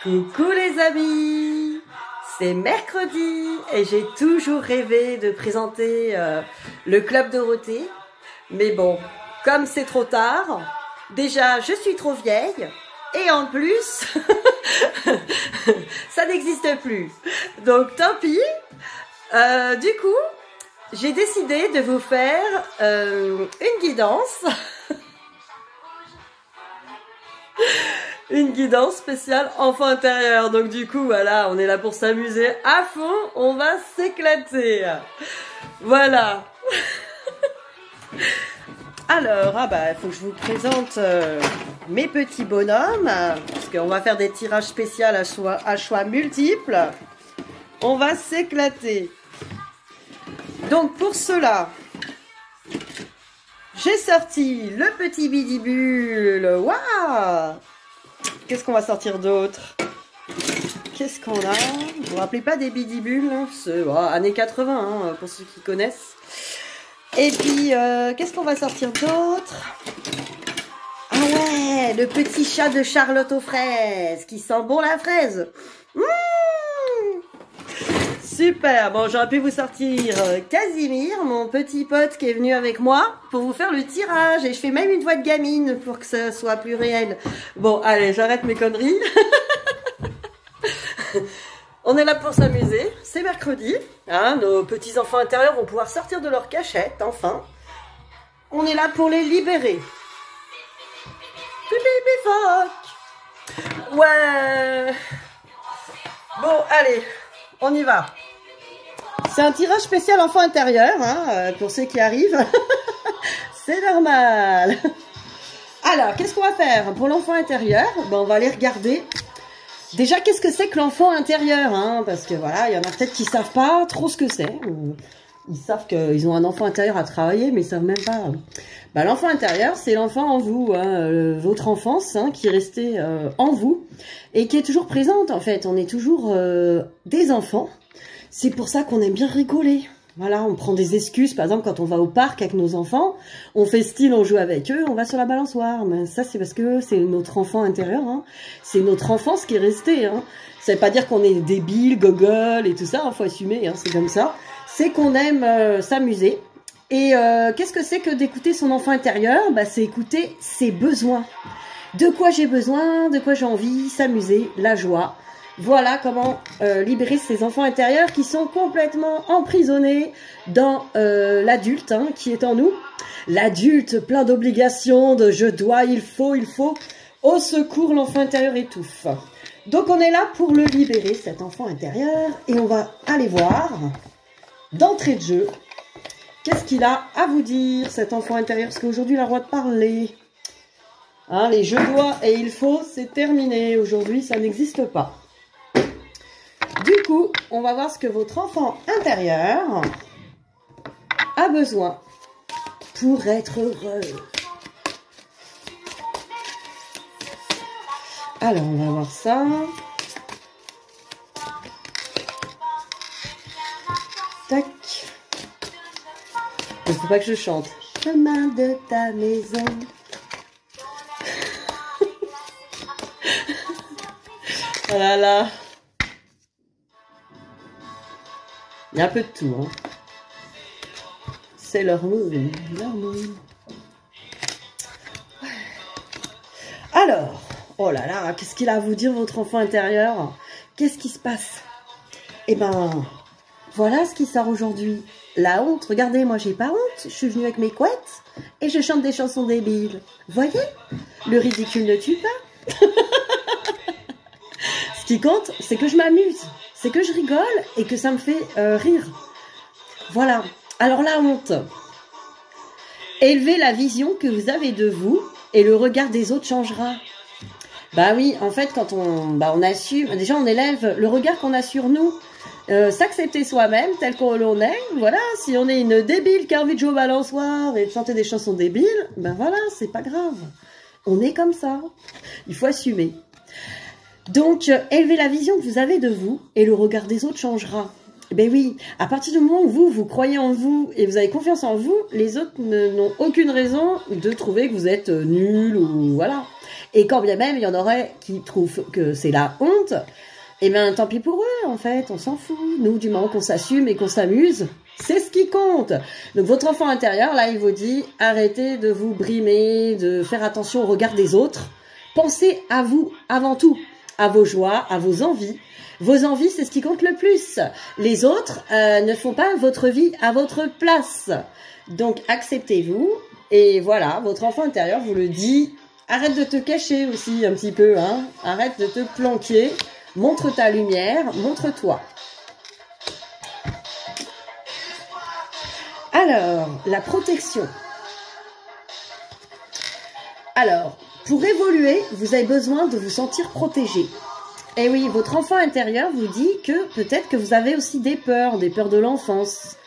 Coucou les amis, c'est mercredi et j'ai toujours rêvé de présenter le Club Dorothée. Mais bon, comme c'est trop tard, déjà je suis trop vieille et en plus, ça n'existe plus. Donc tant pis, du coup, j'ai décidé de vous faire une guidance. Une guidance spéciale enfant intérieur. Donc du coup, voilà, on est là pour s'amuser à fond. On va s'éclater. Voilà. Alors, il faut que je vous présente mes petits bonhommes. Parce qu'on va faire des tirages spéciaux à choix multiples. On va s'éclater. Donc pour cela, j'ai sorti le petit bidibule. Waouh! Qu'est-ce qu'on va sortir d'autre? Qu'est-ce qu'on a? Vous vous rappelez pas des bidibules? C'est années 80, hein, pour ceux qui connaissent. Et puis, qu'est-ce qu'on va sortir d'autre? Ah ouais, le petit chat de Charlotte aux fraises, qui sent bon la fraise. Super. Bon, j'aurais pu vous sortir Casimir, mon petit pote qui est venu avec moi pour vous faire le tirage. Et je fais même une voix de gamine pour que ça soit plus réel. Bon, allez, j'arrête mes conneries. On est là pour s'amuser. C'est mercredi. Hein, nos petits enfants intérieurs vont pouvoir sortir de leur cachette, enfin. On est là pour les libérer. Pipi, pifoc. Ouais. Bon, allez. On y va. C'est un tirage spécial enfant intérieur, hein, pour ceux qui arrivent. C'est normal. Alors, qu'est-ce qu'on va faire pour l'enfant intérieur? On va aller regarder. Déjà, qu'est-ce que c'est que l'enfant intérieur, hein? Parce que voilà, il y en a peut-être qui savent pas trop ce que c'est. Ils savent qu'ils ont un enfant intérieur à travailler, mais ils savent même pas. L'enfant intérieur, c'est l'enfant en vous, hein, votre enfance, hein, qui est restée en vous et qui est toujours présente. En fait, on est toujours des enfants. C'est pour ça qu'on aime bien rigoler. Voilà, on prend des excuses. Par exemple, quand on va au parc avec nos enfants, on fait style, on joue avec eux, on va sur la balançoire. Mais ça, c'est parce que c'est notre enfant intérieur. Hein. C'est notre enfance qui est restée. Hein. Ça veut pas dire qu'on est débile, gogol et tout ça. Il faut assumer, hein, c'est comme ça. C'est qu'on aime s'amuser. Et qu'est-ce que c'est que d'écouter son enfant intérieur? C'est écouter ses besoins. De quoi j'ai besoin, de quoi j'ai envie, s'amuser, la joie. Voilà comment libérer ces enfants intérieurs qui sont complètement emprisonnés dans l'adulte, hein, qui est en nous. L'adulte plein d'obligations, de je dois, il faut. Au secours, l'enfant intérieur étouffe. Donc on est là pour le libérer, cet enfant intérieur. Et on va aller voir, d'entrée de jeu, qu'est-ce qu'il a à vous dire, cet enfant intérieur? Parce qu'aujourd'hui, il a le droit de parler. Hein, les je dois et il faut, c'est terminé. Aujourd'hui, ça n'existe pas. Du coup, on va voir ce que votre enfant intérieur a besoin pour être heureux. Alors, on va voir ça. Tac. Il ne faut pas que je chante. Chemin de ta maison. Oh là là. Il y a un peu de tout, hein. C'est leur mood, leur mood. Alors, oh là là, qu'est-ce qu'il a à vous dire, votre enfant intérieur? Qu'est-ce qui se passe? Eh ben, voilà ce qui sort aujourd'hui. La honte. Regardez, moi, j'ai pas honte. Je suis venue avec mes couettes et je chante des chansons débiles. Voyez? Le ridicule ne tue pas. Ce qui compte, c'est que je m'amuse. C'est que je rigole et que ça me fait rire. Voilà. Alors la honte. Élevez la vision que vous avez de vous et le regard des autres changera. Bah oui, en fait, quand on assume, déjà on élève le regard qu'on a sur nous. S'accepter soi-même tel qu'on l'on est. Voilà, si on est une débile qui a envie de jouer au balançoire et de chanter des chansons débiles, ben voilà, c'est pas grave. On est comme ça. Il faut assumer. Donc, élevez la vision que vous avez de vous et le regard des autres changera. Ben oui, à partir du moment où vous croyez en vous et vous avez confiance en vous, les autres n'ont aucune raison de trouver que vous êtes nul ou voilà. Et quand bien même il y en aurait qui trouvent que c'est la honte, eh bien tant pis pour eux en fait, on s'en fout. Nous, du moment qu'on s'assume et qu'on s'amuse, c'est ce qui compte. Donc votre enfant intérieur, là, il vous dit, arrêtez de vous brimer, de faire attention au regard des autres. Pensez à vous avant tout, à vos joies, à vos envies. Vos envies, c'est ce qui compte le plus. Les autres ne font pas votre vie à votre place. Donc acceptez-vous. Et voilà, votre enfant intérieur vous le dit. Arrête de te cacher aussi un petit peu, hein. Arrête de te planquer. Montre ta lumière, montre-toi. Alors, la protection. Alors, pour évoluer, vous avez besoin de vous sentir protégé. Et oui, votre enfant intérieur vous dit que peut-être que vous avez aussi des peurs de l'enfance.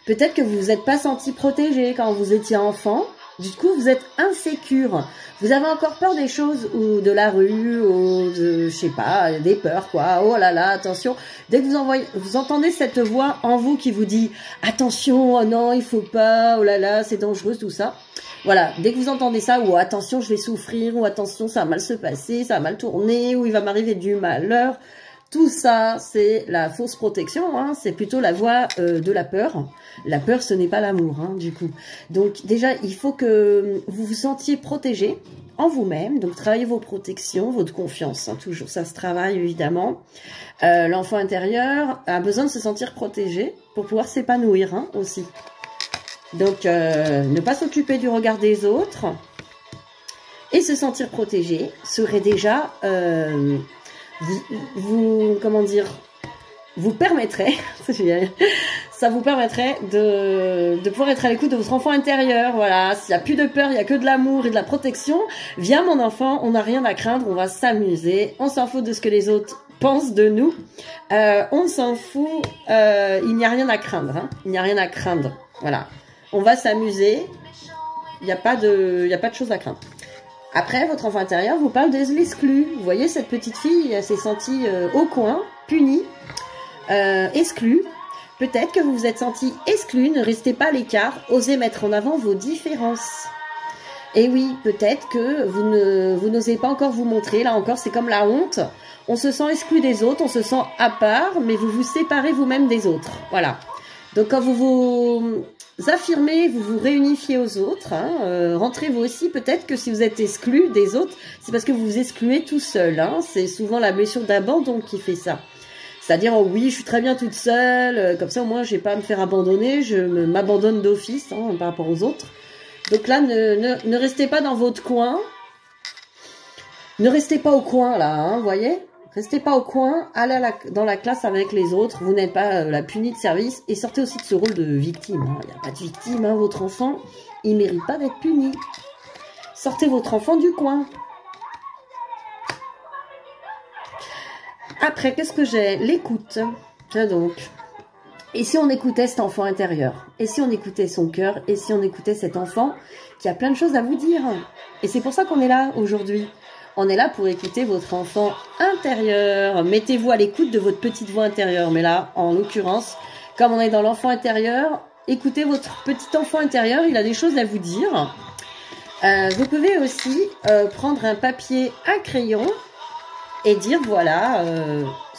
Peut-être que vous vous êtes pas senti protégé quand vous étiez enfant. Du coup, vous êtes insécure. Vous avez encore peur des choses ou de la rue ou de, je sais pas, des peurs quoi. Oh là là, attention. Dès que vous entendez cette voix en vous qui vous dit attention, oh non, il faut pas, oh là là, c'est dangereux tout ça. Voilà, dès que vous entendez ça, ou attention, je vais souffrir, ou attention, ça va mal se passer, ça va mal tourner, ou il va m'arriver du malheur. Tout ça, c'est la fausse protection, hein, c'est plutôt la voie de la peur. La peur, ce n'est pas l'amour, hein, du coup. Donc déjà, il faut que vous vous sentiez protégé en vous-même. Donc travaillez vos protections, votre confiance, hein, toujours, ça se travaille évidemment. L'enfant intérieur a besoin de se sentir protégé pour pouvoir s'épanouir hein, aussi. Donc, ne pas s'occuper du regard des autres et se sentir protégé serait déjà, comment dire, vous permettrait, ça vous permettrait de pouvoir être à l'écoute de votre enfant intérieur. Voilà, s'il n'y a plus de peur, il n'y a que de l'amour et de la protection. Viens mon enfant, on n'a rien à craindre, on va s'amuser, on s'en fout de ce que les autres pensent de nous. On s'en fout, il n'y a rien à craindre, hein, il n'y a rien à craindre, voilà. On va s'amuser, il n'y a pas de choses à craindre. Après, votre enfant intérieur vous parle de l'exclu. Vous voyez, cette petite fille, elle s'est sentie au coin, punie, exclue. Peut-être que vous vous êtes senti exclu, ne restez pas à l'écart, osez mettre en avant vos différences. Et oui, peut-être que vous n'osez pas encore vous montrer, là encore, c'est comme la honte. On se sent exclu des autres, on se sent à part, mais vous vous séparez vous-même des autres. Voilà. Donc quand vous vous affirmez, vous vous réunifiez aux autres, hein, rentrez vous aussi, peut-être que si vous êtes exclu des autres, c'est parce que vous vous excluez tout seul, hein, c'est souvent la blessure d'abandon qui fait ça. C'est-à-dire, oh oui, je suis très bien toute seule, comme ça au moins je n'ai pas à me faire abandonner, je m'abandonne d'office hein, par rapport aux autres. Donc là, ne restez pas dans votre coin, ne restez pas au coin là, hein, vous voyez ? Restez pas au coin, allez dans la classe avec les autres, vous n'êtes pas la punie de service et sortez aussi de ce rôle de victime. Il n'y a pas de victime, hein, votre enfant, il ne mérite pas d'être puni. Sortez votre enfant du coin. Après, qu'est-ce que j'ai? L'écoute. Tiens donc. Et si on écoutait cet enfant intérieur? Et si on écoutait son cœur? Et si on écoutait cet enfant qui a plein de choses à vous dire? Et c'est pour ça qu'on est là aujourd'hui. On est là pour écouter votre enfant intérieur. Mettez-vous à l'écoute de votre petite voix intérieure. Mais là, en l'occurrence, comme on est dans l'enfant intérieur, écoutez votre petit enfant intérieur. Il a des choses à vous dire. Vous pouvez aussi prendre un papier, un crayon et dire, voilà,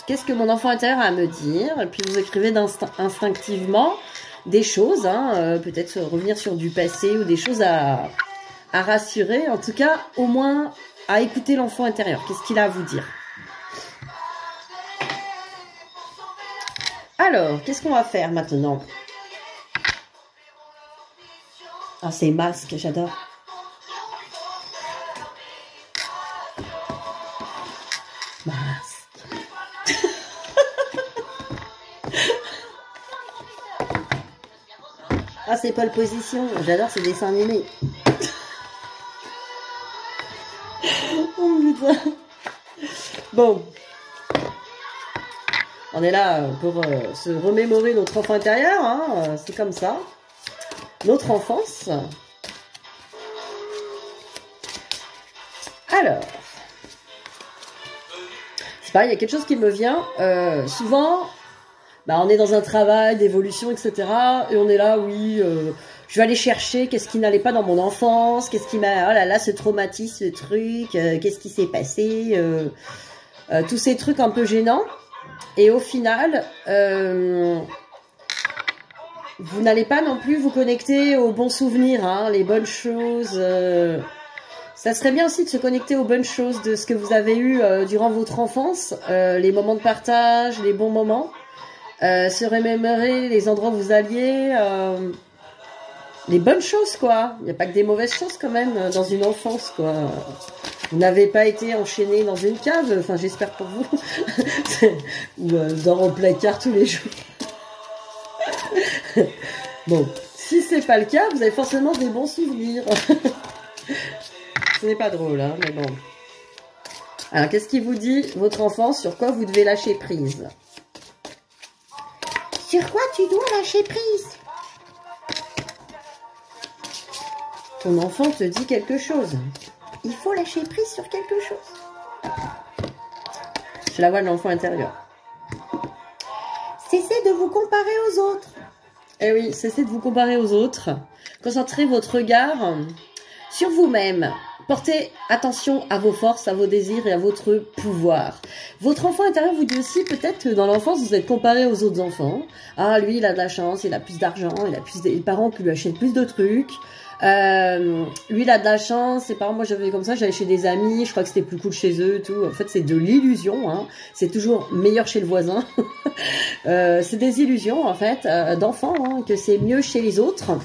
qu'est-ce que mon enfant intérieur a à me dire? Et puis vous écrivez instinctivement des choses, hein, peut-être revenir sur du passé ou des choses à rassurer. En tout cas, au moins à écouter l'enfant intérieur. Qu'est-ce qu'il a à vous dire? Alors, qu'est-ce qu'on va faire maintenant? Ah, ces masques, j'adore. Masque. Ah, c'est Pole Position. J'adore ces dessins animés. Oh putain. Bon. On est là pour se remémorer notre enfant intérieur. Hein, c'est comme ça. Notre enfance. Alors. C'est pareil, il y a quelque chose qui me vient. Souvent, bah, on est dans un travail d'évolution, etc. Et on est là, oui, je vais aller chercher qu'est-ce qui n'allait pas dans mon enfance, qu'est-ce qui m'a, oh là là, ce traumatisme, ce truc, qu'est-ce qui s'est passé, tous ces trucs un peu gênants. Et au final, vous n'allez pas non plus vous connecter aux bons souvenirs, hein, les bonnes choses. Ça serait bien aussi de se connecter aux bonnes choses de ce que vous avez eu durant votre enfance, les moments de partage, les bons moments, se remémorer les endroits où vous alliez, les bonnes choses, quoi. Il n'y a pas que des mauvaises choses quand même dans une enfance, quoi. Vous n'avez pas été enchaîné dans une cave, enfin j'espère pour vous, ou dans un placard tous les jours. Bon, si c'est pas le cas, vous avez forcément des bons souvenirs. Ce n'est pas drôle, hein, mais bon. Alors, qu'est-ce qui vous dit, votre enfant, sur quoi vous devez lâcher prise? Sur quoi tu dois lâcher prise? Ton enfant te dit quelque chose. Il faut lâcher prise sur quelque chose. Je la vois de l'enfant intérieur. Cessez de vous comparer aux autres. Eh oui, cessez de vous comparer aux autres. Concentrez votre regard sur vous-même. Portez attention à vos forces, à vos désirs et à votre pouvoir. Votre enfant intérieur vous dit aussi peut-être que dans l'enfance, vous êtes comparé aux autres enfants. Ah, lui, il a de la chance, il a plus d'argent, il a plus des parents qui lui achètent plus de trucs. Lui, il a de la chance, ses parents, moi j'avais comme ça, j'allais chez des amis, je crois que c'était plus cool chez eux, tout. En fait, c'est de l'illusion, hein. C'est toujours meilleur chez le voisin. C'est des illusions, en fait, d'enfants, hein, que c'est mieux chez les autres.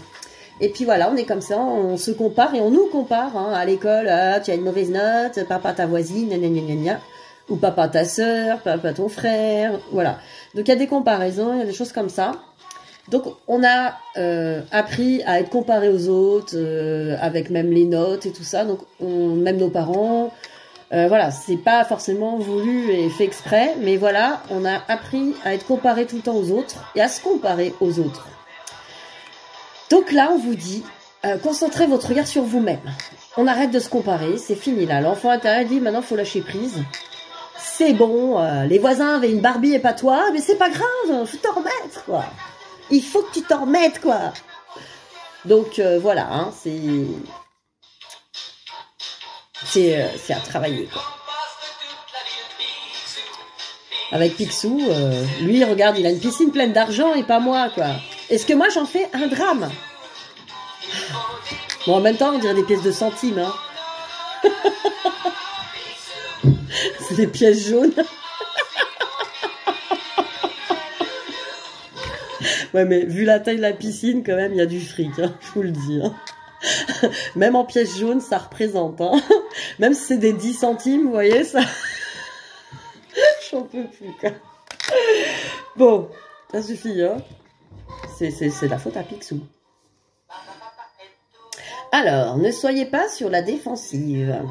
Et puis voilà, on est comme ça, on se compare et on nous compare, hein, à l'école. Ah, tu as une mauvaise note, papa ta voisine, gna gna gna gna, ou papa ta sœur, papa ton frère, voilà. Donc il y a des comparaisons, il y a des choses comme ça. Donc on a appris à être comparé aux autres, avec même les notes et tout ça. Donc même nos parents, voilà, c'est pas forcément voulu et fait exprès, mais voilà, on a appris à être comparé tout le temps aux autres et à se comparer aux autres. Donc là, on vous dit, concentrez votre regard sur vous-même. On arrête de se comparer, c'est fini là. L'enfant intérieur dit, maintenant, il faut lâcher prise. C'est bon, les voisins avaient une Barbie et pas toi, mais c'est pas grave, faut t'en remettre, quoi. Il faut que tu t'en remettes, quoi. Donc, voilà, hein, c'est à travailler, quoi. Avec Picsou, lui, regarde, il a une piscine pleine d'argent et pas moi, quoi. Est-ce que moi, j'en fais un drame? Bon, en même temps, on dirait des pièces de centimes, hein. C'est des pièces jaunes. Ouais, mais vu la taille de la piscine, quand même, il y a du fric, hein, je vous le dis. Hein. Même en pièces jaunes, ça représente. Hein. Même si c'est des 10 centimes, vous voyez, ça... J'en peux plus, quoi. Bon, ça suffit, hein. C'est la faute à Picsou. Alors, ne soyez pas sur la défensive.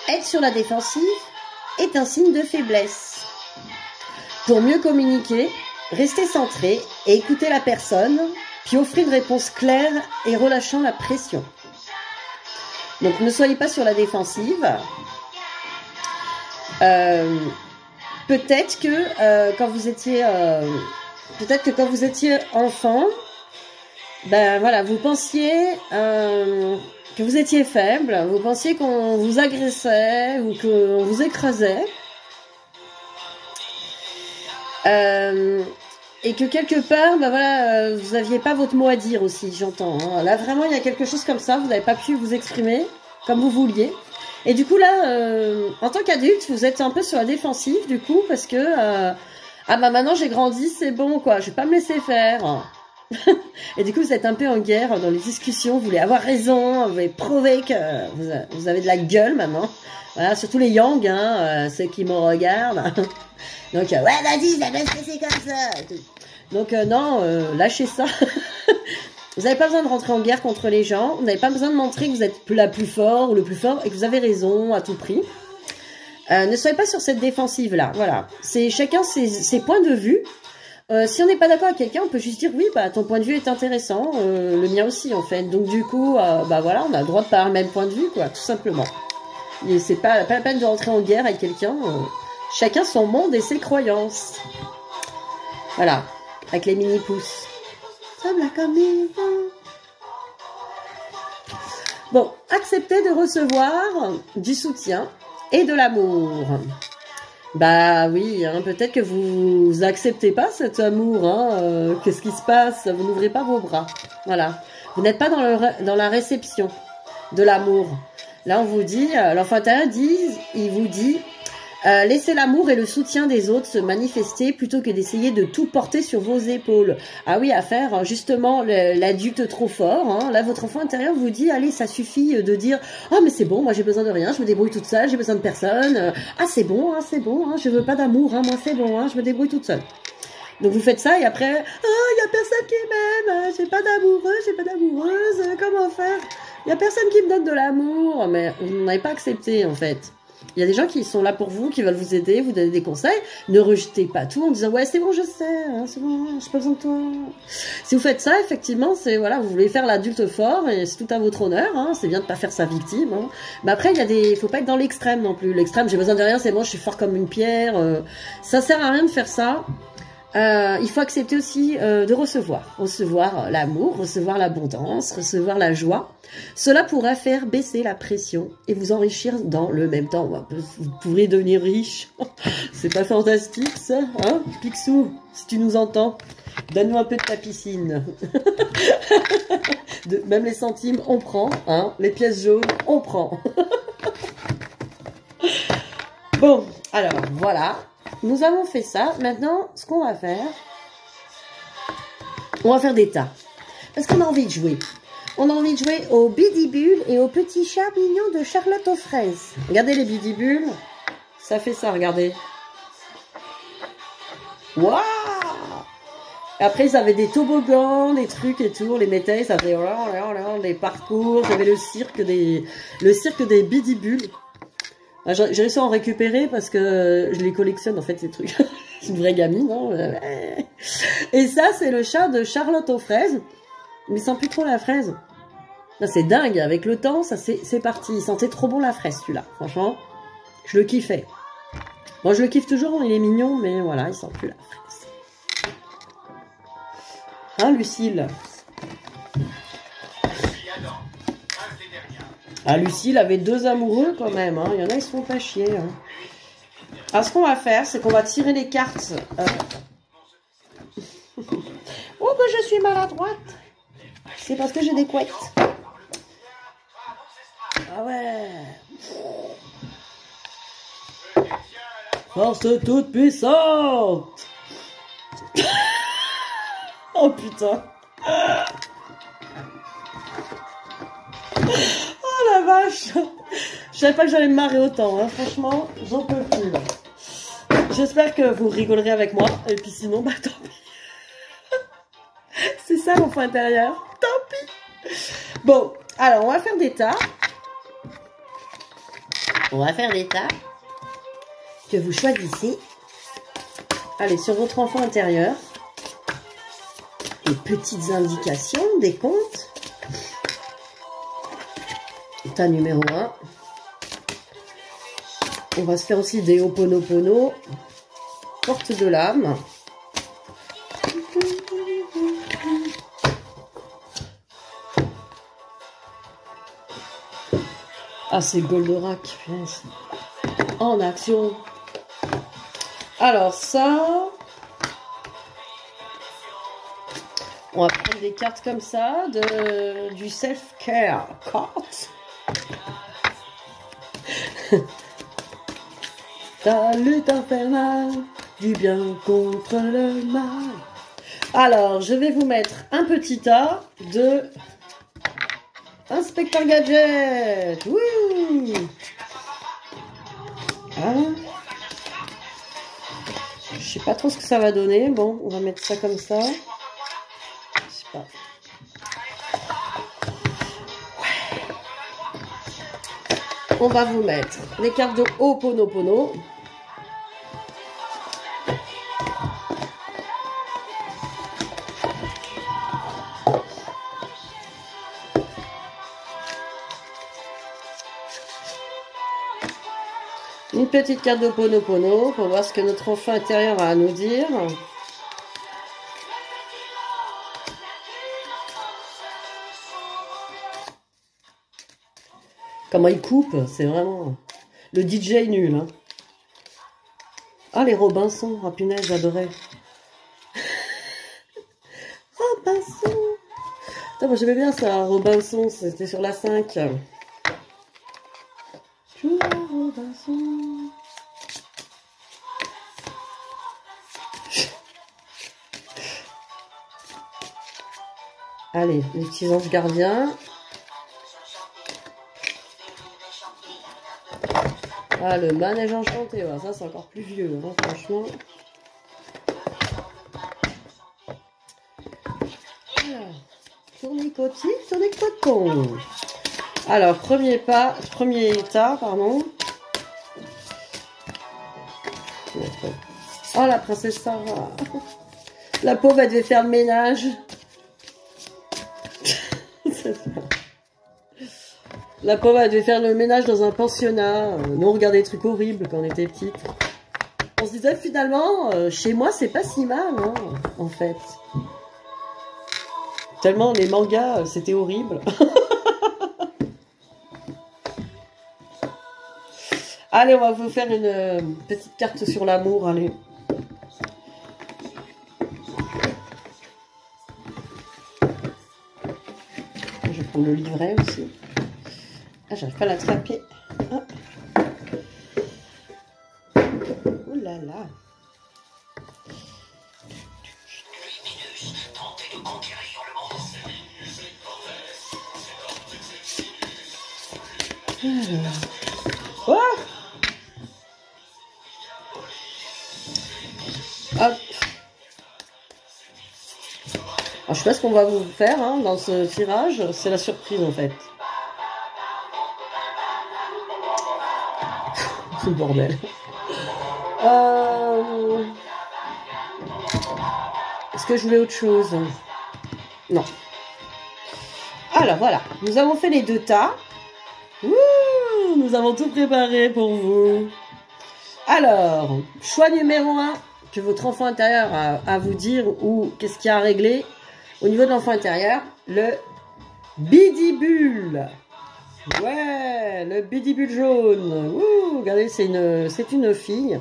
Être sur la défensive est un signe de faiblesse. Pour mieux communiquer, restez centré et écoutez la personne, puis offrez une réponse claire et relâchant la pression. Donc, ne soyez pas sur la défensive. Peut-être que quand vous étiez enfant, ben voilà, vous pensiez que vous étiez faible, vous pensiez qu'on vous agressait ou qu'on vous écrasait, et que quelque part, ben voilà, vous n'aviez pas votre mot à dire aussi, j'entends. Hein. Là, vraiment, il y a quelque chose comme ça, vous n'avez pas pu vous exprimer comme vous vouliez. Et du coup, là, en tant qu'adulte, vous êtes un peu sur la défensive, du coup, parce que, ah bah maintenant j'ai grandi, c'est bon, quoi, je vais pas me laisser faire. Et du coup, vous êtes un peu en guerre dans les discussions, vous voulez avoir raison, vous voulez prouver que vous avez de la gueule maintenant. Voilà, surtout les yang, hein, ceux qui me regardent. Donc, ouais, vas-y, ça va se passer comme ça. Donc, non, lâchez ça. Vous n'avez pas besoin de rentrer en guerre contre les gens. Vous n'avez pas besoin de montrer que vous êtes la plus fort ou le plus fort et que vous avez raison à tout prix. Ne soyez pas sur cette défensive-là. Voilà. C'est chacun ses points de vue. Si on n'est pas d'accord avec quelqu'un, on peut juste dire oui, bah ton point de vue est intéressant, le mien aussi en fait. Donc du coup, bah voilà, on a le droit de pas avoir le même point de vue, quoi, tout simplement. Et c'est pas la peine de rentrer en guerre avec quelqu'un. Chacun son monde et ses croyances. Voilà, avec les mini pouces. Bon, acceptez de recevoir du soutien et de l'amour. Bah oui, hein, peut-être que vous acceptez pas cet amour. Hein, qu'est-ce qui se passe? Vous n'ouvrez pas vos bras. Voilà. Vous n'êtes pas dans la réception de l'amour. Là, on vous dit, l'enfant intérieur il vous dit, laissez l'amour et le soutien des autres se manifester plutôt que d'essayer de tout porter sur vos épaules. Ah oui, à faire justement l'adulte trop fort. Hein. Là, votre enfant intérieur vous dit, allez, ça suffit de dire, ah mais c'est bon, moi j'ai besoin de rien, je me débrouille toute seule, j'ai besoin de personne. Ah c'est bon, je veux pas d'amour, moi c'est bon, je me débrouille toute seule. Donc vous faites ça et après, il y a personne qui m'aime, j'ai pas d'amoureux, j'ai pas d'amoureuse, comment faire? Il y a personne qui me donne de l'amour, mais vous n'avez pas accepté en fait. Il y a des gens qui sont là pour vous, qui veulent vous aider, vous donner des conseils. Ne rejetez pas tout en disant ouais c'est bon je sais, hein, c'est bon, j'ai pas besoin de toi. Si vous faites ça, effectivement, c'est voilà, vous voulez faire l'adulte fort et c'est tout à votre honneur. Hein, c'est bien de pas faire sa victime. Hein. Mais après il y a des, faut pas être dans l'extrême non plus. L'extrême, j'ai besoin de rien, c'est bon, je suis fort comme une pierre. Ça sert à rien de faire ça. Il faut accepter aussi de recevoir l'amour, recevoir l'abondance, recevoir la joie. Cela pourra faire baisser la pression et vous enrichir dans le même temps. Vous pourrez devenir riche. C'est pas fantastique ça, hein, Picsou? Si tu nous entends, donne-nous un peu de ta piscine. Même les centimes, on prend. Hein, les pièces jaunes, on prend. Bon, alors voilà. Nous avons fait ça. Maintenant, ce qu'on va faire, on va faire des tas. Parce qu'on a envie de jouer. On a envie de jouer aux bidibules et aux petits chats mignons de Charlotte aux fraises. Regardez les bidibules. Ça fait ça, regardez. Waouh! Après, ils avaient des toboggans, des trucs et tout. On les mettait, ça faisait des parcours. J'avais le cirque des bidibules. J'ai réussi à en récupérer parce que je les collectionne en fait ces trucs. C'est une vraie gamine. Hein. Et ça c'est le chat de Charlotte aux fraises. Mais il sent plus trop la fraise. C'est dingue, avec le temps ça c'est parti. Il sentait trop bon la fraise celui-là. Franchement, je le kiffais. Moi je le kiffe toujours, il est mignon, mais voilà, il sent plus la fraise. Hein Lucille? Ah, Lucille avait 2 amoureux quand même. Hein. Il y en a, ils se font pas chier. Hein. Alors, ce qu'on va faire, c'est qu'on va tirer les cartes. Oh, que je suis maladroite. C'est parce que j'ai des couettes. Ah ouais. Force toute puissante. Oh putain. Oh la vache! Je savais pas que j'allais me marrer autant, hein. Franchement, j'en peux plus. J'espère que vous rigolerez avec moi, et puis sinon, bah tant pis. C'est ça l'enfant intérieur, tant pis. Bon, alors on va faire des tas. On va faire des tas que vous choisissez. Allez, sur votre enfant intérieur. Les petites indications, des comptes. Tas numéro 1. On va se faire aussi des Ho'oponopono. Porte de l'âme. Ah, c'est Goldorak. En action. Alors ça... On va prendre des cartes comme ça, du self-care card. Ta lutte infernale, du bien contre le mal. Alors, je vais vous mettre un petit tas de Inspecteur Gadget. Oui. Hein, je sais pas trop ce que ça va donner. Bon, on va mettre ça comme ça. Je sais pas. On va vous mettre les cartes de Ho'oponopono. Une petite carte d'Ho'oponopono pour voir ce que notre enfant intérieur a à nous dire. Comment il coupe, c'est vraiment... Le DJ est nul, hein. Ah, les Robinson, ah punaise, j'adorais. Robinson. Putain, moi j'aimais bien ça, Robinson, c'était sur la 5. Robinson. Allez, les petits anges gardiens. Ah, le manège enchanté, ouais, ça c'est encore plus vieux, hein, franchement. Alors, tournicoton. Alors, premier état, pardon. Oh, la princesse Sarah. La pauvre, elle devait faire le ménage. La pauvre, elle devait faire le ménage dans un pensionnat. Nous, on regardait des trucs horribles quand on était petites. On se disait, finalement, chez moi, c'est pas si mal, hein, en fait. Tellement les mangas, c'était horrible. Allez, on va vous faire une petite carte sur l'amour, allez. Je vais prendre le livret aussi. Ah, j'arrive pas à l'attraper. Ah. Oh là là. Oh, hop. Alors, je sais pas ce qu'on va vous faire hein, dans ce tirage, c'est la surprise en fait. C'est le bordel. Est-ce que je voulais autre chose? Non. Alors voilà, nous avons fait les 2 tas. Ouh, nous avons tout préparé pour vous. Alors, choix numéro 1 que votre enfant intérieur a à vous dire ou qu'est-ce qu'il y a à régler au niveau de l'enfant intérieur, le bidibule. Ouais, le bidibule jaune. Ouh, regardez, c'est une fille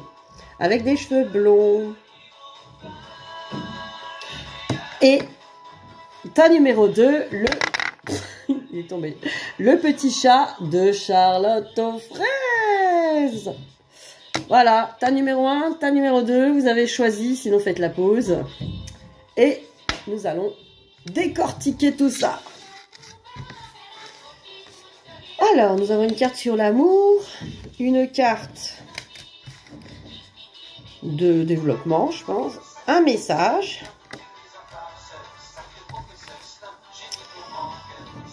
avec des cheveux blonds. Et tas numéro 2, il est tombé. Le petit chat de Charlotte aux fraises. Voilà, tas numéro 1, tas numéro 2, vous avez choisi, sinon faites la pause. Et nous allons décortiquer tout ça. Alors, nous avons une carte sur l'amour, une carte de développement, je pense, un message.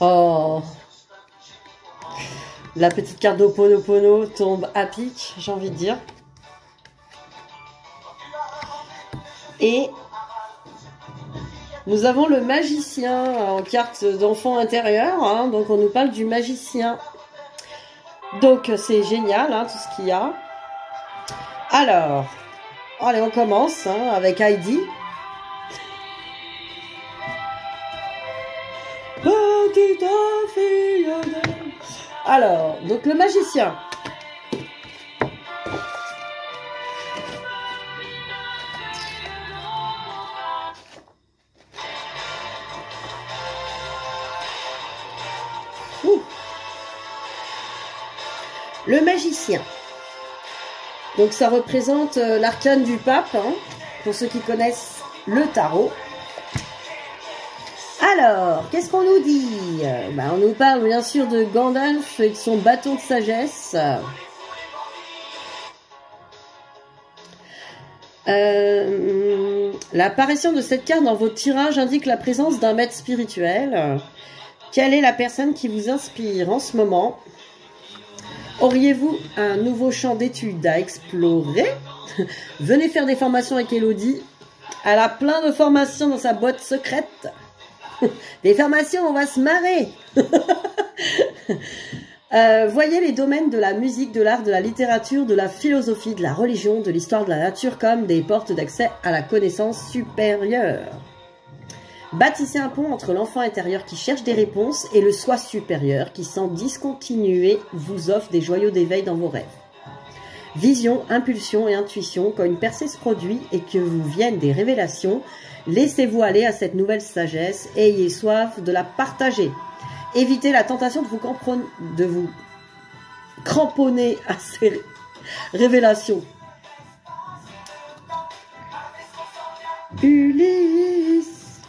Oh, la petite carte d'Ho'oponopono tombe à pic, j'ai envie de dire. Et nous avons le magicien en carte d'enfant intérieur, hein, donc on nous parle du magicien. Donc c'est génial, hein, tout ce qu'il y a. Alors, allez, on commence hein, avec Heidi. Alors, donc le magicien. Ouh. Le magicien. Donc ça représente l'arcane du pape, hein, pour ceux qui connaissent le tarot. Alors, qu'est-ce qu'on nous dit? On nous parle bien sûr de Gandalf et de son bâton de sagesse. L'apparition de cette carte dans votre tirage indique la présence d'un maître spirituel. Quelle est la personne qui vous inspire en ce moment? Auriez-vous un nouveau champ d'études à explorer? Venez faire des formations avec Elodie. Elle a plein de formations dans sa boîte secrète. Des formations, on va se marrer. Voyez les domaines de la musique, de l'art, de la littérature, de la philosophie, de la religion, de l'histoire de la nature comme des portes d'accès à la connaissance supérieure. Bâtissez un pont entre l'enfant intérieur qui cherche des réponses et le soi supérieur qui, sans discontinuer, vous offre des joyaux d'éveil dans vos rêves. Vision, impulsion et intuition, quand une percée se produit et que vous viennent des révélations, laissez-vous aller à cette nouvelle sagesse et ayez soif de la partager. Évitez la tentation de vous cramponner à ces révélations. Ulysse.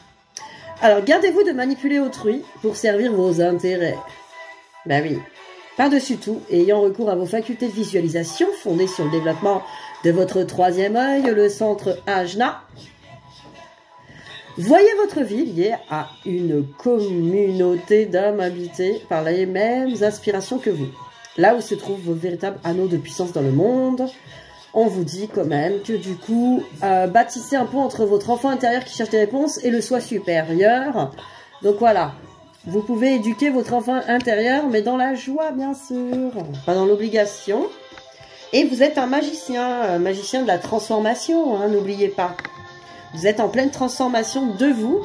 Alors, gardez-vous de manipuler autrui pour servir vos intérêts. Ben oui. Par-dessus tout, ayant recours à vos facultés de visualisation fondées sur le développement de votre troisième œil, le centre Ajna, voyez votre vie liée à une communauté d'âmes habitées par les mêmes aspirations que vous. Là où se trouvent vos véritables anneaux de puissance dans le monde, on vous dit quand même que du coup, bâtissez un pont entre votre enfant intérieur qui cherche des réponses et le soi supérieur. Donc voilà, vous pouvez éduquer votre enfant intérieur, mais dans la joie bien sûr, pas dans l'obligation. Et vous êtes un magicien de la transformation, hein, n'oubliez pas. Vous êtes en pleine transformation de vous,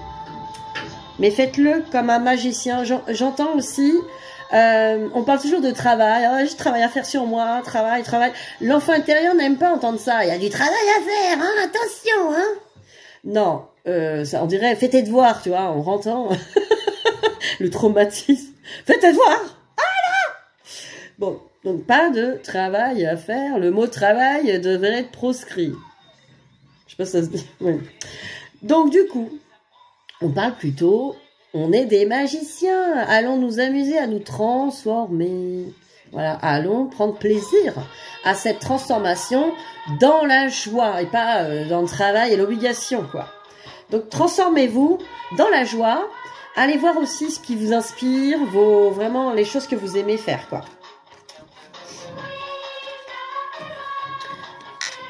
mais faites-le comme un magicien. J'entends aussi... on parle toujours de travail, oh, j'ai travail à faire sur moi, travail. L'enfant intérieur n'aime pas entendre ça, il y a du travail à faire, hein, attention, hein. Non, ça, on dirait, fais tes devoirs, tu vois, en rentrant, le traumatisme, fais tes devoirs, ah là. Bon, donc pas de travail à faire, le mot travail devrait être proscrit. Je sais pas si ça se dit, oui. Donc du coup, on parle plutôt... On est des magiciens, allons nous amuser à nous transformer. Voilà, allons prendre plaisir à cette transformation dans la joie et pas dans le travail et l'obligation, quoi. Donc transformez-vous dans la joie, allez voir aussi ce qui vous inspire, vraiment les choses que vous aimez faire, quoi.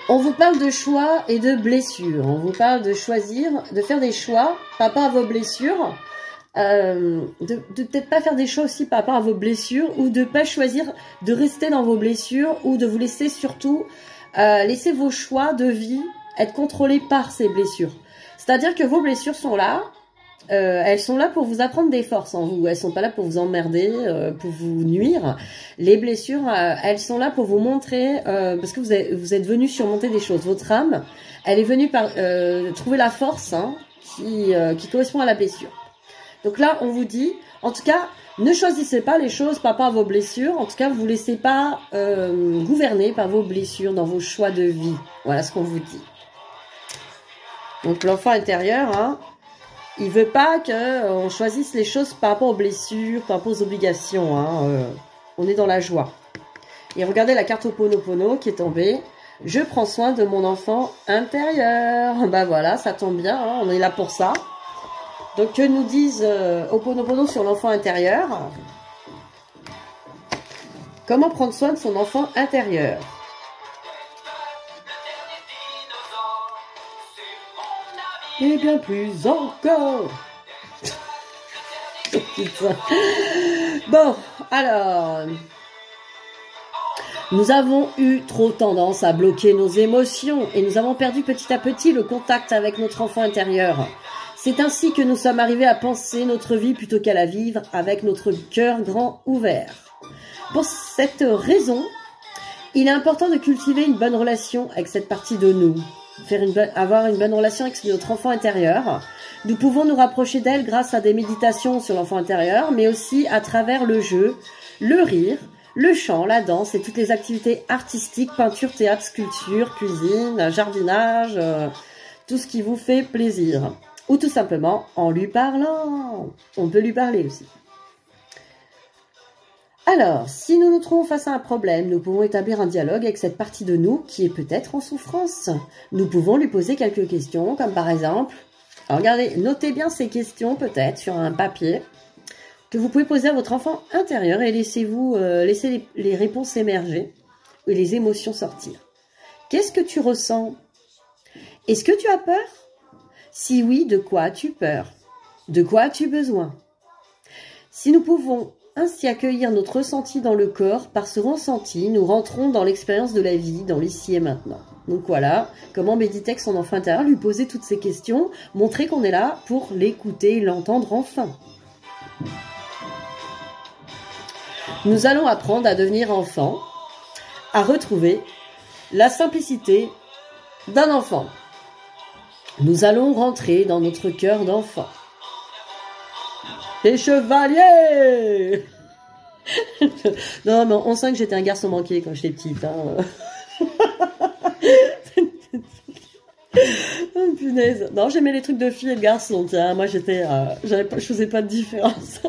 On vous parle de choix et de blessures, on vous parle de choisir, de faire des choix par rapport à vos blessures. De peut-être pas faire des choix aussi par rapport à vos blessures ou de pas choisir de rester dans vos blessures ou de vous laisser surtout laisser vos choix de vie être contrôlés par ces blessures. C'est-à-dire que vos blessures sont là, elles sont là pour vous apprendre des forces en vous, elles sont pas là pour vous emmerder, pour vous nuire. Les blessures, elles sont là pour vous montrer, parce que vous êtes venu surmonter des choses. Votre âme, elle est venue par trouver la force, hein, qui correspond à la blessure. Donc là, on vous dit, en tout cas, ne choisissez pas les choses par rapport à vos blessures. En tout cas, vous ne laissez pas gouverner par vos blessures dans vos choix de vie. Voilà ce qu'on vous dit. Donc l'enfant intérieur, hein, il veut pas qu'on choisisse les choses par rapport aux blessures, par rapport aux obligations. Hein, on est dans la joie. Et regardez la carte Ho'oponopono qui est tombée. Je prends soin de mon enfant intérieur. Bah voilà, ça tombe bien, hein, on est là pour ça. Donc, que nous disent Ho'oponopono sur l'enfant intérieur? Comment prendre soin de son enfant intérieur? Et bien plus encore. Bon, alors... Nous avons eu trop tendance à bloquer nos émotions et nous avons perdu petit à petit le contact avec notre enfant intérieur. C'est ainsi que nous sommes arrivés à penser notre vie plutôt qu'à la vivre avec notre cœur grand ouvert. Pour cette raison, il est important de cultiver une bonne relation avec cette partie de nous. Avoir une bonne relation avec notre enfant intérieur. Nous pouvons nous rapprocher d'elle grâce à des méditations sur l'enfant intérieur, mais aussi à travers le jeu, le rire, le chant, la danse et toutes les activités artistiques, peinture, théâtre, sculpture, cuisine, jardinage, tout ce qui vous fait plaisir. Ou tout simplement en lui parlant. On peut lui parler aussi. Alors, si nous nous trouvons face à un problème, nous pouvons établir un dialogue avec cette partie de nous qui est peut-être en souffrance. Nous pouvons lui poser quelques questions, comme par exemple... Alors regardez, notez bien ces questions peut-être sur un papier que vous pouvez poser à votre enfant intérieur et laissez les réponses émerger et les émotions sortir. Qu'est-ce que tu ressens? Est-ce que tu as peur? Si oui, de quoi as-tu peur? De quoi as-tu besoin? Si nous pouvons ainsi accueillir notre ressenti dans le corps, par ce ressenti, nous rentrons dans l'expérience de la vie, dans l'ici et maintenant. Donc voilà, comment méditer avec son enfant intérieur, lui poser toutes ces questions, montrer qu'on est là pour l'écouter et l'entendre enfin. Nous allons apprendre à devenir enfant, à retrouver la simplicité d'un enfant. Nous allons rentrer dans notre cœur d'enfant. Les chevaliers! Non, mais on sent que j'étais un garçon manqué quand j'étais petite. Hein. Oh, punaise. Non, j'aimais les trucs de filles et de garçons. Tiens, moi j'étais, je faisais pas de différence.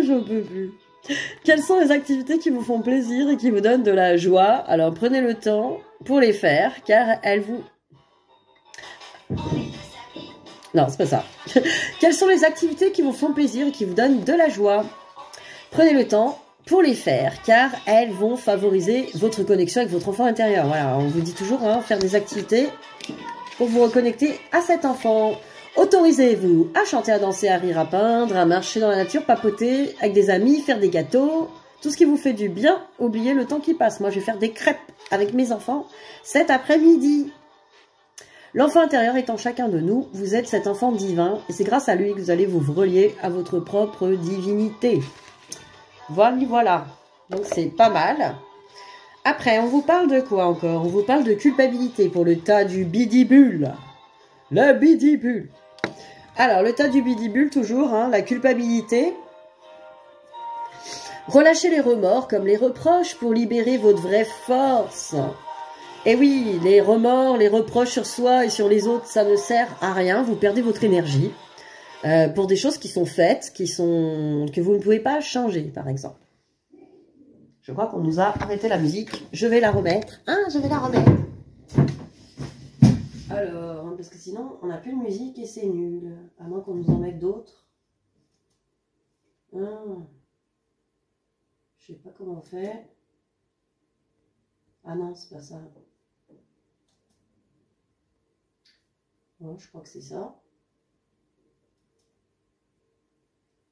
J'en peux plus. Quelles sont les activités qui vous font plaisir et qui vous donnent de la joie? Alors prenez le temps pour les faire, car elles vous... Non, c'est pas ça. Quelles sont les activités qui vous font plaisir et qui vous donnent de la joie? Prenez le temps pour les faire, car elles vont favoriser votre connexion avec votre enfant intérieur. Voilà, on vous dit toujours, hein, faire des activités pour vous reconnecter à cet enfant. Autorisez-vous à chanter, à danser, à rire, à peindre, à marcher dans la nature, papoter avec des amis, faire des gâteaux, tout ce qui vous fait du bien. Oubliez le temps qui passe. Moi, je vais faire des crêpes avec mes enfants cet après-midi. L'enfant intérieur est en chacun de nous. Vous êtes cet enfant divin et c'est grâce à lui que vous allez vous relier à votre propre divinité. Voilà. Donc, c'est pas mal. Après, on vous parle de quoi encore? On vous parle de culpabilité pour le tas du bidibule. Le bidibule. Alors, le tas du bidibule, toujours, hein, la culpabilité. Relâchez les remords comme les reproches pour libérer votre vraie force. Et oui, les remords, les reproches sur soi et sur les autres, ça ne sert à rien. Vous perdez votre énergie pour des choses qui sont faites, que vous ne pouvez pas changer, par exemple. Je crois qu'on nous a arrêté la musique. Je vais la remettre. Ah, je vais la remettre. Alors, parce que sinon, on n'a plus de musique et c'est nul. À moins qu'on nous en mette d'autres. Ah. Je sais pas comment on fait. Ah non, c'est pas ça. Bon, je crois que c'est ça.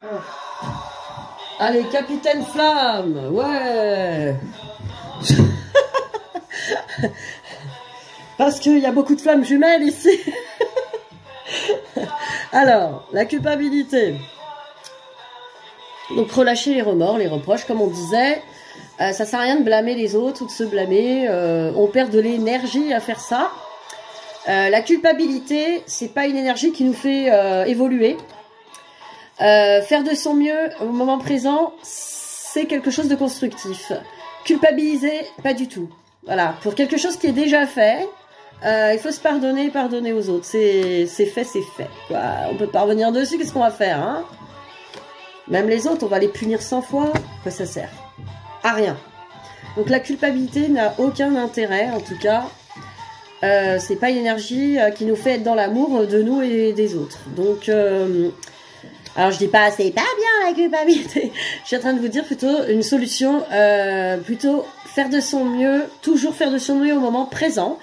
Oh. Allez, Capitaine Flamme. Ouais. Parce qu'il y a beaucoup de flammes jumelles ici. Alors, la culpabilité. Donc, relâcher les remords, les reproches, comme on disait. Ça sert à rien de blâmer les autres ou de se blâmer. On perd de l'énergie à faire ça. La culpabilité, c'est pas une énergie qui nous fait évoluer. Faire de son mieux au moment présent, c'est quelque chose de constructif. Culpabiliser, pas du tout. Voilà, pour quelque chose qui est déjà fait, il faut se pardonner aux autres. C'est fait, c'est fait. Quoi. On peut pas revenir dessus, qu'est-ce qu'on va faire, hein? Même les autres, on va les punir 100 fois. Quoi ça sert? À rien. Donc la culpabilité n'a aucun intérêt, en tout cas. C'est pas une énergie qui nous fait être dans l'amour de nous et des autres. Donc, alors je dis pas c'est pas bien la culpabilité. Je suis en train de vous dire plutôt une solution, plutôt faire de son mieux, toujours faire de son mieux au moment présent.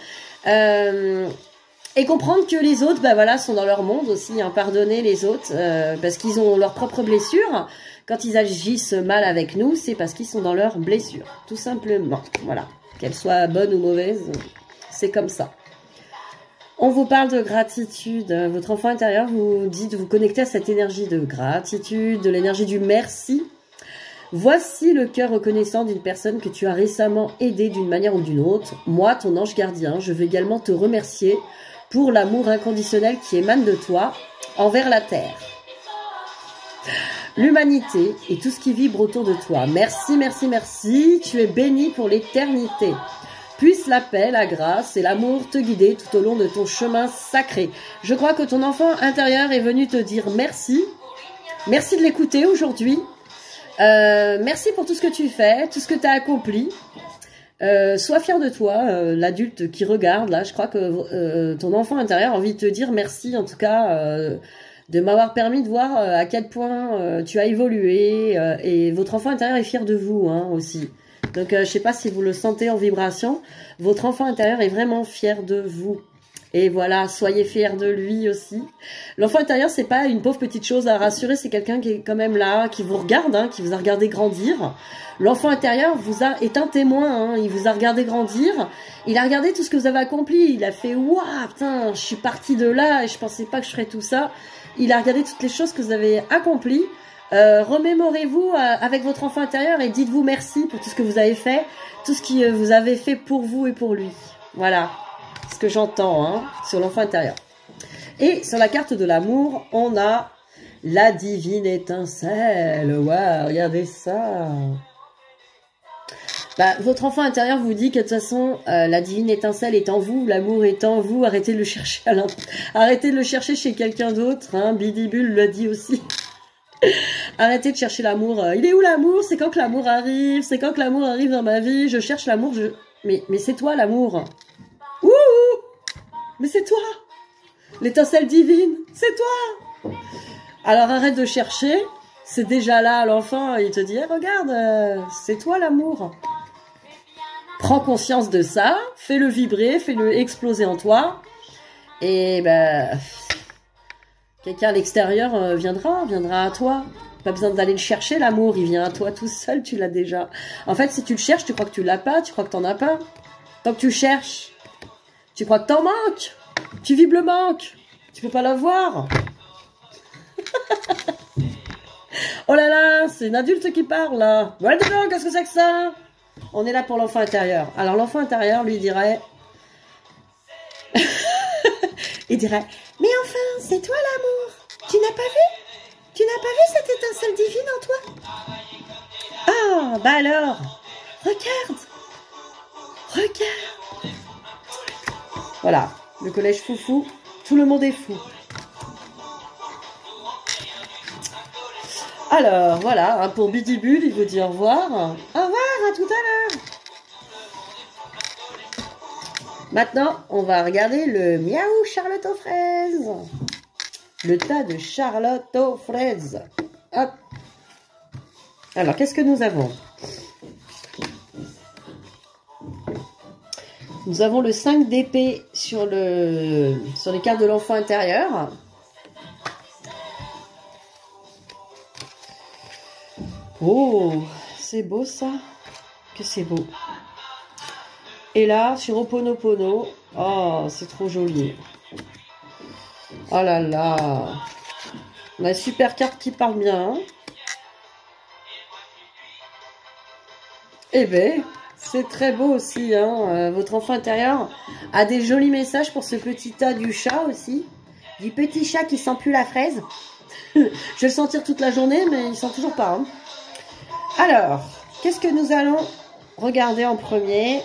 Et comprendre que les autres, bah voilà, sont dans leur monde aussi, hein, pardonner les autres, parce qu'ils ont leurs propres blessures. Quand ils agissent mal avec nous, c'est parce qu'ils sont dans leurs blessures, tout simplement. Voilà, qu'elles soient bonnes ou mauvaises, c'est comme ça. On vous parle de gratitude. Votre enfant intérieur vous dit de vous connecter à cette énergie de gratitude, de l'énergie du merci. Voici le cœur reconnaissant d'une personne que tu as récemment aidée d'une manière ou d'une autre. Moi, ton ange gardien, je veux également te remercier pour l'amour inconditionnel qui émane de toi envers la terre, l'humanité et tout ce qui vibre autour de toi. Merci, merci, merci. Tu es béni pour l'éternité. Puisse la paix, la grâce et l'amour te guider tout au long de ton chemin sacré. Je crois que ton enfant intérieur est venu te dire merci. Merci de l'écouter aujourd'hui. Merci pour tout ce que tu fais, tout ce que tu as accompli. Sois fier de toi, l'adulte qui regarde. Là, je crois que ton enfant intérieur a envie de te dire merci, en tout cas, de m'avoir permis de voir à quel point tu as évolué. Et votre enfant intérieur est fier de vous, hein, aussi. Donc, je sais pas si vous le sentez en vibration. Votre enfant intérieur est vraiment fier de vous. Et voilà, soyez fiers de lui aussi. L'enfant intérieur, c'est pas une pauvre petite chose à rassurer, c'est quelqu'un qui est quand même là, qui vous regarde, hein, qui vous a regardé grandir. L'enfant intérieur est un témoin, hein, il vous a regardé grandir, il a regardé tout ce que vous avez accompli, il a fait « Waouh, putain, je suis parti de là et je pensais pas que je ferais tout ça ». Il a regardé toutes les choses que vous avez accomplies. Remémorez-vous avec votre enfant intérieur et dites-vous merci pour tout ce que vous avez fait, tout ce que vous avez fait pour vous et pour lui. Voilà ce que j'entends hein, sur l'enfant intérieur. Et sur la carte de l'amour, on a la divine étincelle. Waouh, regardez ça. Bah, votre enfant intérieur vous dit que de toute façon, la divine étincelle est en vous, l'amour est en vous. Arrêtez de le chercher arrêtez de le chercher chez quelqu'un d'autre. Hein, Bidibule l'a dit aussi. Arrêtez de chercher l'amour. Il est où l'amour? C'est quand que l'amour arrive? C'est quand que l'amour arrive dans ma vie? Je cherche l'amour. Mais c'est toi l'amour. Ouh! Mais c'est toi! L'étincelle divine, c'est toi! Alors arrête de chercher. C'est déjà là, l'enfant, il te dit, hey, regarde, c'est toi l'amour. Prends conscience de ça, fais-le vibrer, fais-le exploser en toi. Et ben, quelqu'un à l'extérieur viendra à toi. Pas besoin d'aller le chercher, l'amour, il vient à toi tout seul, tu l'as déjà. En fait, si tu le cherches, tu crois que tu l'as pas, tu crois que t'en as pas. Tant que tu cherches, tu crois que t'en manques. Tu vives le manque. Tu peux pas l'avoir. Oh là là, c'est une adulte qui parle là. Ouais, dis donc, qu'est-ce que c'est que ça? On est là pour l'enfant intérieur. Alors l'enfant intérieur lui dirait... il dirait, mais enfin, c'est toi l'amour. Tu n'as pas vu? Tu n'as pas vu cette étincelle divine en toi? Ah, bah alors, regarde. Regarde. Voilà, le collège foufou, tout le monde est fou. Alors, voilà, hein, pour Bidibule, il vous dit au revoir. Au revoir, à tout à l'heure. Maintenant, on va regarder le miaou Charlotte aux fraises. Le tas de Charlotte aux fraises. Hop. Alors, qu'est-ce que nous avons? Nous avons le 5 d'épée sur les cartes de l'enfant intérieur. Oh, c'est beau ça. Que c'est beau. Et là, sur Ho'oponopono, oh, c'est trop joli. Oh là là. On a une super carte qui parle bien. Hein. Eh ben, c'est très beau aussi. Hein. Votre enfant intérieur a des jolis messages pour ce petit tas du chat aussi. Du petit chat qui sent plus la fraise. Je vais le sentir toute la journée, mais il sent toujours pas. Hein. Alors, qu'est-ce que nous allons regarder en premier?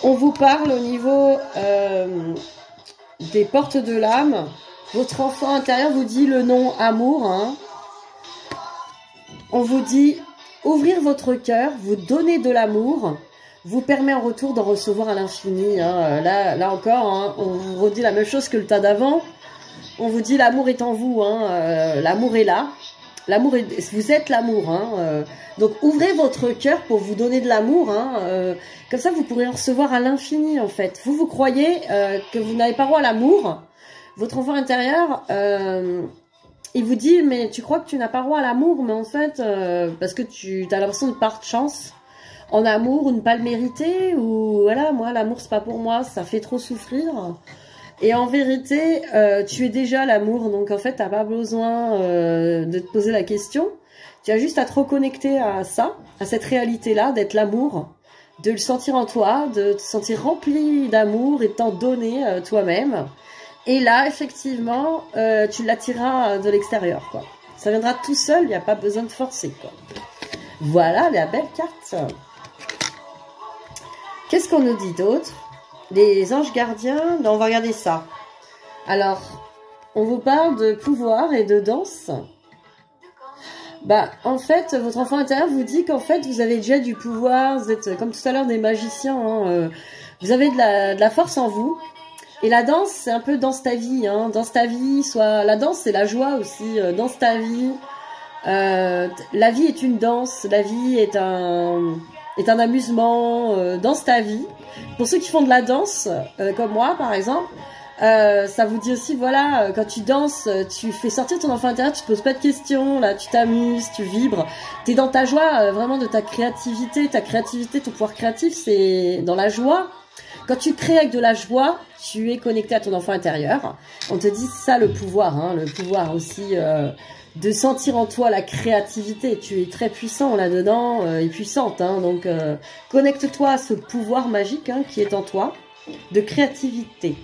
On vous parle au niveau des portes de l'âme. Votre enfant intérieur vous dit le nom amour. Hein. On vous dit ouvrir votre cœur, vous donner de l'amour, vous permet en retour d'en recevoir à l'infini. Hein. Là encore, hein, on vous redit la même chose que le tas d'avant. On vous dit l'amour est en vous. Hein. L'amour est là. L'amour vous êtes l'amour, hein, donc ouvrez votre cœur pour vous donner de l'amour, hein, comme ça vous pourrez en recevoir à l'infini en fait. Vous croyez que vous n'avez pas droit à l'amour, votre enfant intérieur, il vous dit mais tu crois que tu n'as pas droit à l'amour, mais en fait parce que tu as l'impression de pas de chance en amour ou ne pas le mériter, ou voilà, moi l'amour c'est pas pour moi, ça fait trop souffrir. Et en vérité, tu es déjà l'amour, donc en fait, t'as pas besoin de te poser la question. Tu as juste à te reconnecter à ça, à cette réalité-là, d'être l'amour, de le sentir en toi, de te sentir rempli d'amour et de t'en donner toi-même. Et là, effectivement, tu l'attireras de l'extérieur, quoi. Ça viendra tout seul, il n'y a pas besoin de forcer, quoi. Voilà la belle carte. Qu'est-ce qu'on nous dit d'autre? Les anges gardiens, on va regarder ça. Alors, on vous parle de pouvoir et de danse. Bah, en fait, votre enfant intérieur vous dit qu'en fait, vous avez déjà du pouvoir, vous êtes, comme tout à l'heure, des magiciens. Hein, vous avez de la force en vous. Et la danse, c'est un peu danse ta vie. Hein, danse ta vie, soit la danse, c'est la joie aussi. Danse ta vie. La vie est une danse. La vie est est un amusement, danse ta vie. Pour ceux qui font de la danse, comme moi par exemple, ça vous dit aussi, voilà, quand tu danses, tu fais sortir ton enfant intérieur, tu te poses pas de questions, là, tu t'amuses, tu vibres, t'es dans ta joie, vraiment de ta créativité, ton pouvoir créatif, c'est dans la joie. Quand tu crées avec de la joie, tu es connecté à ton enfant intérieur. On te dit ça le pouvoir, hein, le pouvoir aussi de sentir en toi la créativité. Tu es très puissant là-dedans et puissante, hein, donc connecte-toi à ce pouvoir magique hein, qui est en toi de créativité.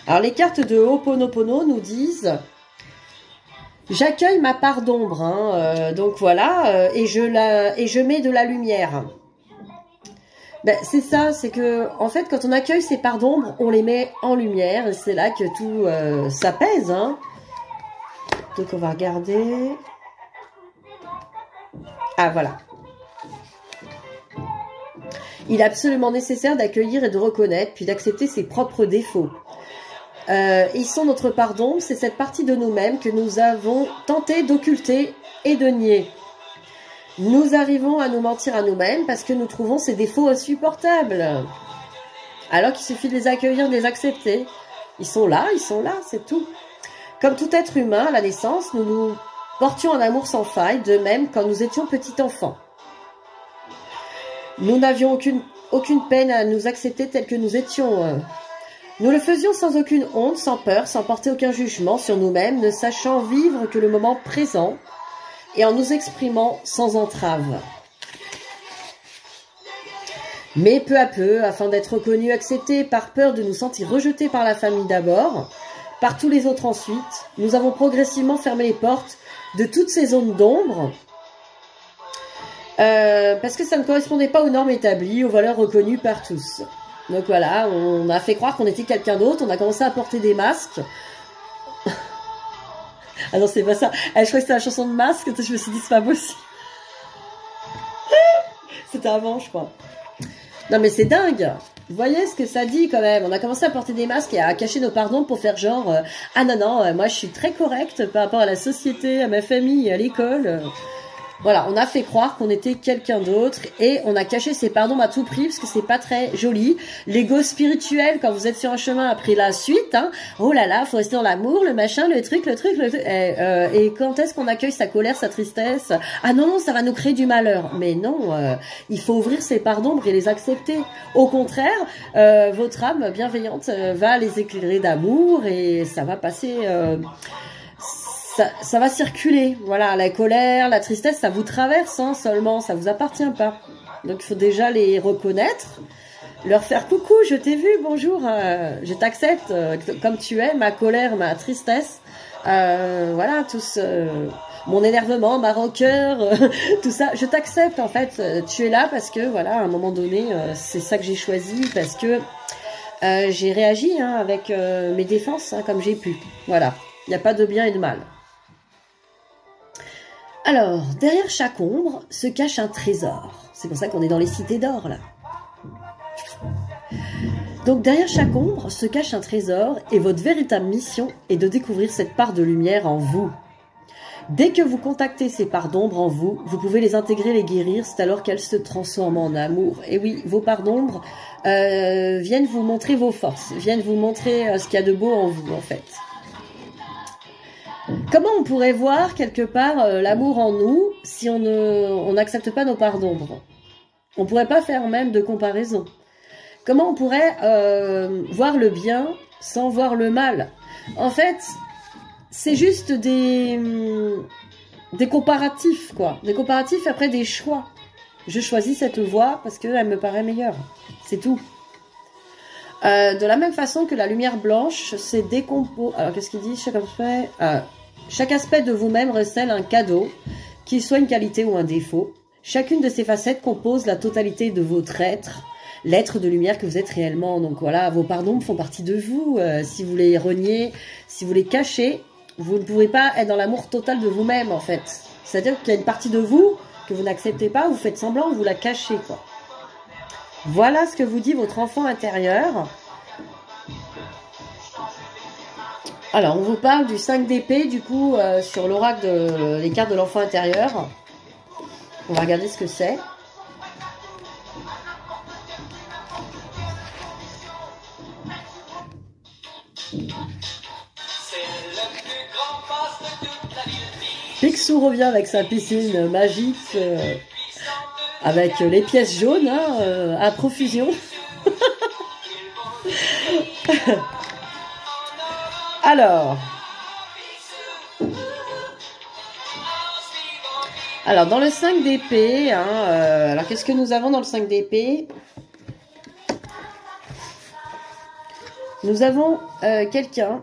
Alors les cartes de Ho'oponopono nous disent « J'accueille ma part d'ombre hein, donc voilà, et je mets de la lumière. » Ben, c'est ça, c'est que en fait quand on accueille ces parts d'ombre, on les met en lumière et c'est là que tout s'apaise. Hein. Donc on va regarder. Ah voilà. Il est absolument nécessaire d'accueillir et de reconnaître, puis d'accepter ses propres défauts. Ils sont notre part d'ombre, c'est cette partie de nous-mêmes que nous avons tenté d'occulter et de nier. Nous arrivons à nous mentir à nous-mêmes parce que nous trouvons ces défauts insupportables. Alors qu'il suffit de les accueillir, de les accepter. Ils sont là, c'est tout. Comme tout être humain, à la naissance, nous nous portions un amour sans faille, de même quand nous étions petits enfants. Nous n'avions aucune peine à nous accepter tels que nous étions. Nous le faisions sans aucune honte, sans peur, sans porter aucun jugement sur nous-mêmes, ne sachant vivre que le moment présent et en nous exprimant sans entrave. Mais peu à peu, afin d'être reconnus, acceptés, par peur de nous sentir rejetés par la famille d'abord, par tous les autres ensuite, nous avons progressivement fermé les portes de toutes ces zones d'ombre, parce que ça ne correspondait pas aux normes établies, aux valeurs reconnues par tous. Donc voilà, on a fait croire qu'on était quelqu'un d'autre, on a commencé à porter des masques. Ah non, c'est pas ça. Je crois que c'était la chanson de Masque, je me suis dit, c'est pas possible. C'était avant, je crois. Non mais c'est dingue. Vous voyez ce que ça dit quand même. On a commencé à porter des masques et à cacher nos pardons pour faire genre, ah non, non, moi je suis très correcte par rapport à la société, à ma famille, à l'école. Voilà, on a fait croire qu'on était quelqu'un d'autre et on a caché ses pardons à tout prix parce que c'est pas très joli. L'ego spirituel, quand vous êtes sur un chemin après la suite, hein, oh là là, faut rester dans l'amour, le machin, le truc. Et quand est-ce qu'on accueille sa colère, sa tristesse? Ah non, non, ça va nous créer du malheur. Mais non, il faut ouvrir ses parts d'ombre et les accepter. Au contraire, votre âme bienveillante va les éclairer d'amour et ça va passer... Ça va circuler, voilà, la colère, la tristesse, ça vous traverse hein, seulement, ça vous appartient pas. Donc il faut déjà les reconnaître, leur faire coucou, je t'ai vu, bonjour, je t'accepte comme tu es, ma colère, ma tristesse, voilà, mon énervement, ma rancœur, tout ça, je t'accepte en fait, tu es là parce que voilà, à un moment donné, c'est ça que j'ai choisi, parce que j'ai réagi hein, avec mes défenses hein, comme j'ai pu, voilà, il n'y a pas de bien et de mal. Alors, derrière chaque ombre se cache un trésor. C'est pour ça qu'on est dans les cités d'or, là. Donc, derrière chaque ombre se cache un trésor et votre véritable mission est de découvrir cette part de lumière en vous. Dès que vous contactez ces parts d'ombre en vous, vous pouvez les intégrer, les guérir, c'est alors qu'elles se transforment en amour. Et oui, vos parts d'ombre viennent vous montrer vos forces, viennent vous montrer ce qu'il y a de beau en vous, en fait. Comment on pourrait voir quelque part l'amour en nous si on n'accepte pas nos parts d'ombre? On pourrait pas faire même de comparaison. Comment on pourrait voir le bien sans voir le mal? En fait, c'est juste des comparatifs, quoi. Des comparatifs après des choix. Je choisis cette voie parce qu'elle me paraît meilleure. C'est tout. De la même façon que la lumière blanche, c'est décompose. Alors, qu'est-ce qu'il dit? Chaque aspect de vous-même recèle un cadeau, qu'il soit une qualité ou un défaut. Chacune de ces facettes compose la totalité de votre être, l'être de lumière que vous êtes réellement. Donc voilà, vos parts d'ombre font partie de vous. Si vous les reniez, si vous les cachez, vous ne pouvez pas être dans l'amour total de vous-même, en fait. C'est-à-dire qu'il y a une partie de vous que vous n'acceptez pas, vous faites semblant, vous la cachez, quoi. Voilà ce que vous dit votre enfant intérieur. Alors, on vous parle du 5 d'épée, du coup, sur l'oracle des cartes de l'enfant intérieur. On va regarder ce que c'est. Picsou revient avec sa piscine magique, avec les pièces jaunes, hein, à profusion. Alors, dans le 5 d'épée, hein, alors qu'est-ce que nous avons dans le 5 d'épée? Nous avons quelqu'un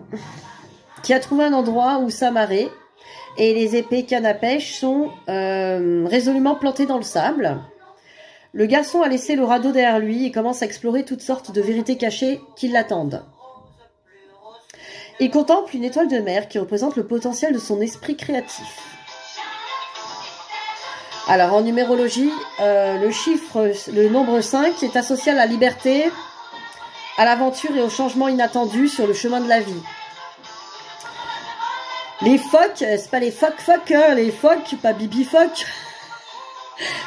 qui a trouvé un endroit où s'amarrer et les épées canne à pêche sont résolument plantées dans le sable. Le garçon a laissé le radeau derrière lui et commence à explorer toutes sortes de vérités cachées qui l'attendent. Il contemple une étoile de mer qui représente le potentiel de son esprit créatif. Alors en numérologie, le nombre 5 est associé à la liberté, à l'aventure et au changement inattendu sur le chemin de la vie. Les phoques, c'est pas les phoques, hein, les phoques, pas bibi phoque,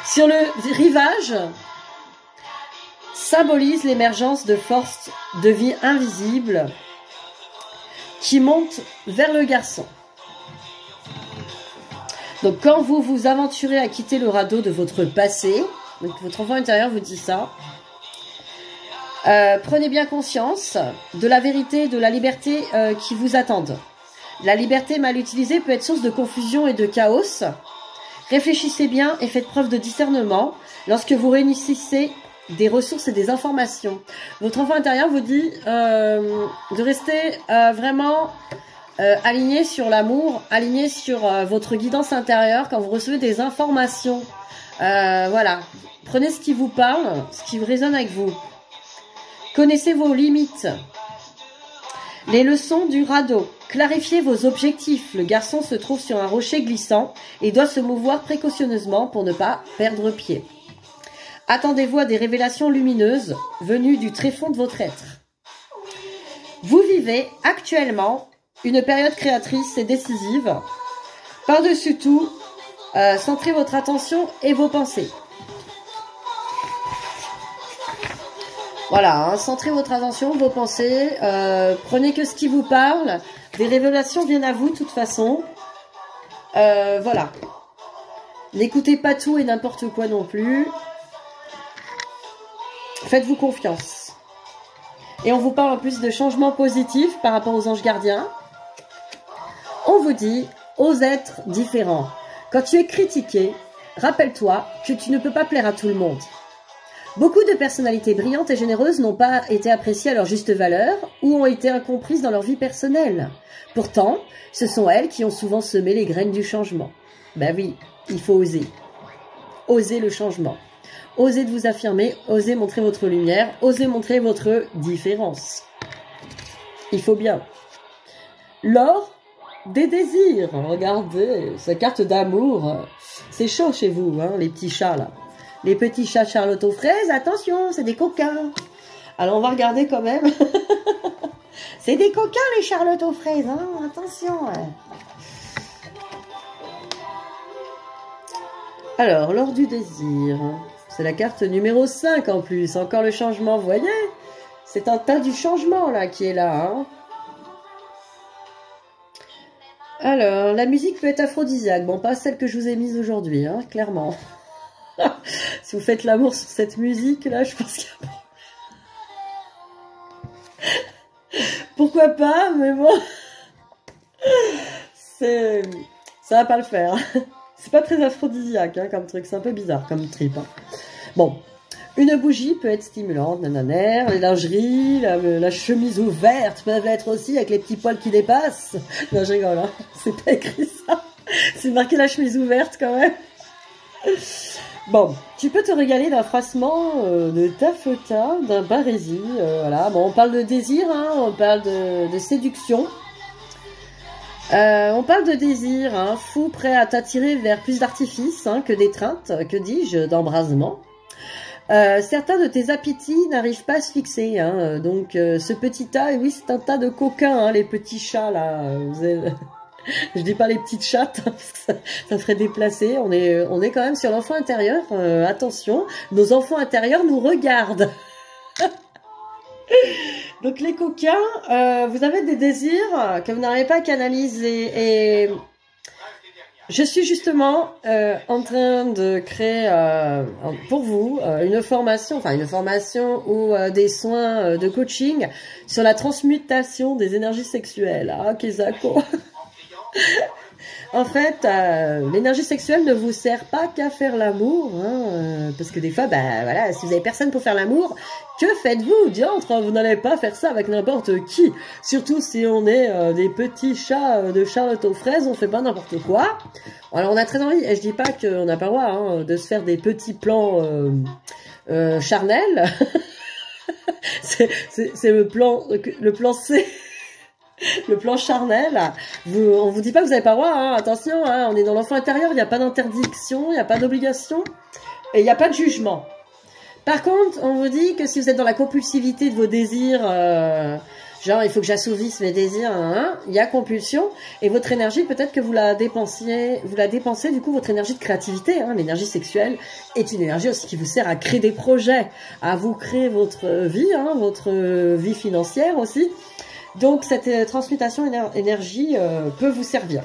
sur le rivage, symbolise l'émergence de forces de vie invisibles qui montent vers le garçon. Donc quand vous vous aventurez à quitter le radeau de votre passé, donc votre enfant intérieur vous dit ça, prenez bien conscience de la vérité et de la liberté qui vous attendent. La liberté mal utilisée peut être source de confusion et de chaos. Réfléchissez bien et faites preuve de discernement lorsque vous réunissez des ressources et des informations. Votre enfant intérieur vous dit de rester vraiment aligné sur l'amour, aligné sur votre guidance intérieure quand vous recevez des informations. Voilà. Prenez ce qui vous parle, ce qui résonne avec vous. Connaissez vos limites. Les leçons du radeau. Clarifiez vos objectifs. Le garçon se trouve sur un rocher glissant et doit se mouvoir précautionneusement pour ne pas perdre pied. Attendez-vous à des révélations lumineuses venues du tréfonds de votre être. Vous vivez actuellement une période créatrice et décisive. Par-dessus tout, centrez votre attention et vos pensées. Voilà, hein, centrez votre attention, vos pensées, prenez que ce qui vous parle, des révélations viennent à vous de toute façon. Voilà. N'écoutez pas tout et n'importe quoi non plus. Faites-vous confiance. Et on vous parle en plus de changements positifs par rapport aux anges gardiens. On vous dit, ose être différent. Quand tu es critiqué, rappelle-toi que tu ne peux pas plaire à tout le monde. Beaucoup de personnalités brillantes et généreuses n'ont pas été appréciées à leur juste valeur ou ont été incomprises dans leur vie personnelle. Pourtant, ce sont elles qui ont souvent semé les graines du changement. Ben oui, il faut oser. Osez le changement. Osez de vous affirmer, osez montrer votre lumière, osez montrer votre différence. Il faut bien. L'or des désirs. Regardez, cette carte d'amour. C'est chaud chez vous, hein, les petits chats là. Les petits chats Charlotte aux fraises, attention, c'est des coquins. Alors on va regarder quand même. C'est des coquins les Charlotte aux fraises, hein, attention. Alors, l'or du désir. C'est la carte numéro 5 en plus. Encore le changement, vous voyez? C'est un tas du changement là qui est là. Hein. Alors, la musique peut être aphrodisiaque. Bon, pas celle que je vous ai mise aujourd'hui, hein, clairement. Si vous faites l'amour sur cette musique là, je pense qu'il y a... Pourquoi pas, mais bon... Ça va pas le faire. C'est pas très aphrodisiaque hein, comme truc, c'est un peu bizarre comme trip. Hein. Bon, une bougie peut être stimulante, nananaire, les lingeries, la chemise ouverte peuvent être aussi avec les petits poils qui dépassent. Non, je rigole, hein. C'est pas écrit ça. C'est marqué la chemise ouverte quand même. Bon, tu peux te régaler d'un froissement de taffetas, d'un barésie, voilà. Bon, on parle de désir, hein, on parle de séduction. On parle de désir, hein, fou, prêt à t'attirer vers plus d'artifices hein, que d'étreinte, que dis-je, d'embrasement. Certains de tes appétits n'arrivent pas à se fixer, hein, donc ce petit tas, et oui c'est un tas de coquins, hein, les petits chats là, vous avez... Je dis pas les petites chattes, hein, parce que ça ferait déplacer, on est quand même sur l'enfant intérieur, attention, nos enfants intérieurs nous regardent. Donc les coquins, vous avez des désirs que vous n'arrivez pas à canaliser Je suis justement en train de créer pour vous une formation ou des soins de coaching sur la transmutation des énergies sexuelles. Ah, Kezako. En fait, l'énergie sexuelle ne vous sert pas qu'à faire l'amour, hein, parce que des fois, bah voilà, si vous avez personne pour faire l'amour, que faites-vous, diantre? Vous n'allez pas faire ça avec n'importe qui. Surtout si on est des petits chats de Charlotte aux fraises, on fait pas n'importe quoi. Alors on a très envie, et je dis pas qu'on n'a pas le droit hein, de se faire des petits plans charnels. c'est le plan C. Le plan charnel, on vous dit pas que vous n'avez pas le droit, hein, attention, hein, on est dans l'enfant intérieur, il n'y a pas d'interdiction, il n'y a pas d'obligation, et il n'y a pas de jugement. Par contre, on vous dit que si vous êtes dans la compulsivité de vos désirs, genre il faut que j'assouvisse mes désirs, hein, il y a compulsion, et votre énergie, peut-être que vous la dépensez du coup, votre énergie de créativité, hein, l'énergie sexuelle est une énergie aussi qui vous sert à créer des projets, à vous créer votre vie, hein, votre vie financière aussi. Donc, cette transmutation énergie peut vous servir.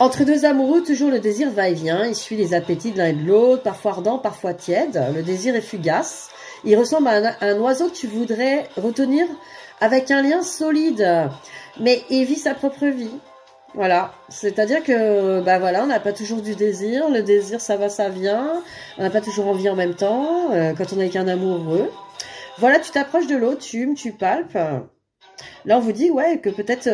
Entre deux amoureux, toujours le désir va et vient. Il suit les appétits de l'un et de l'autre, parfois ardent, parfois tiède. Le désir est fugace. Il ressemble à un oiseau que tu voudrais retenir avec un lien solide. Mais il vit sa propre vie. Voilà. C'est-à-dire que, bah voilà, on n'a pas toujours du désir. Le désir, ça va, ça vient. On n'a pas toujours envie en même temps, quand on est avec un amoureux. Voilà, tu t'approches de l'autre, tu palpes. Là, on vous dit, ouais, que peut-être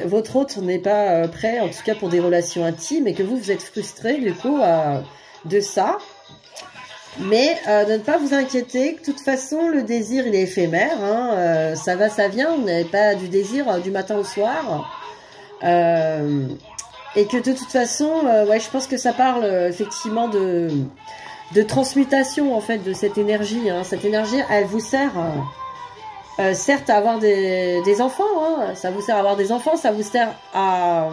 votre autre n'est pas prêt, en tout cas pour des relations intimes, et que vous êtes frustré, du coup, de ça. Mais de ne pas vous inquiéter, que de toute façon, le désir, il est éphémère. Hein, ça va, ça vient, vous n'avez pas du désir du matin au soir. Et que de toute façon, ouais, je pense que ça parle effectivement de transmutation en fait de cette énergie. Hein. Cette énergie, elle vous sert certes à avoir des enfants, hein. Ça vous sert à avoir des enfants, ça vous sert à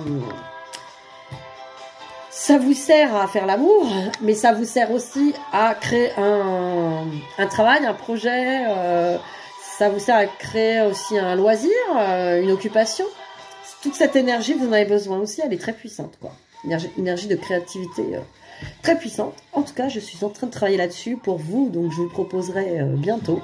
faire l'amour, mais ça vous sert aussi à créer un travail, un projet. Ça vous sert à créer aussi un loisir, une occupation. Toute cette énergie, vous en avez besoin aussi, elle est très puissante, quoi. Énergie de créativité. Très puissante. En tout cas, je suis en train de travailler là-dessus pour vous, donc je vous le proposerai bientôt.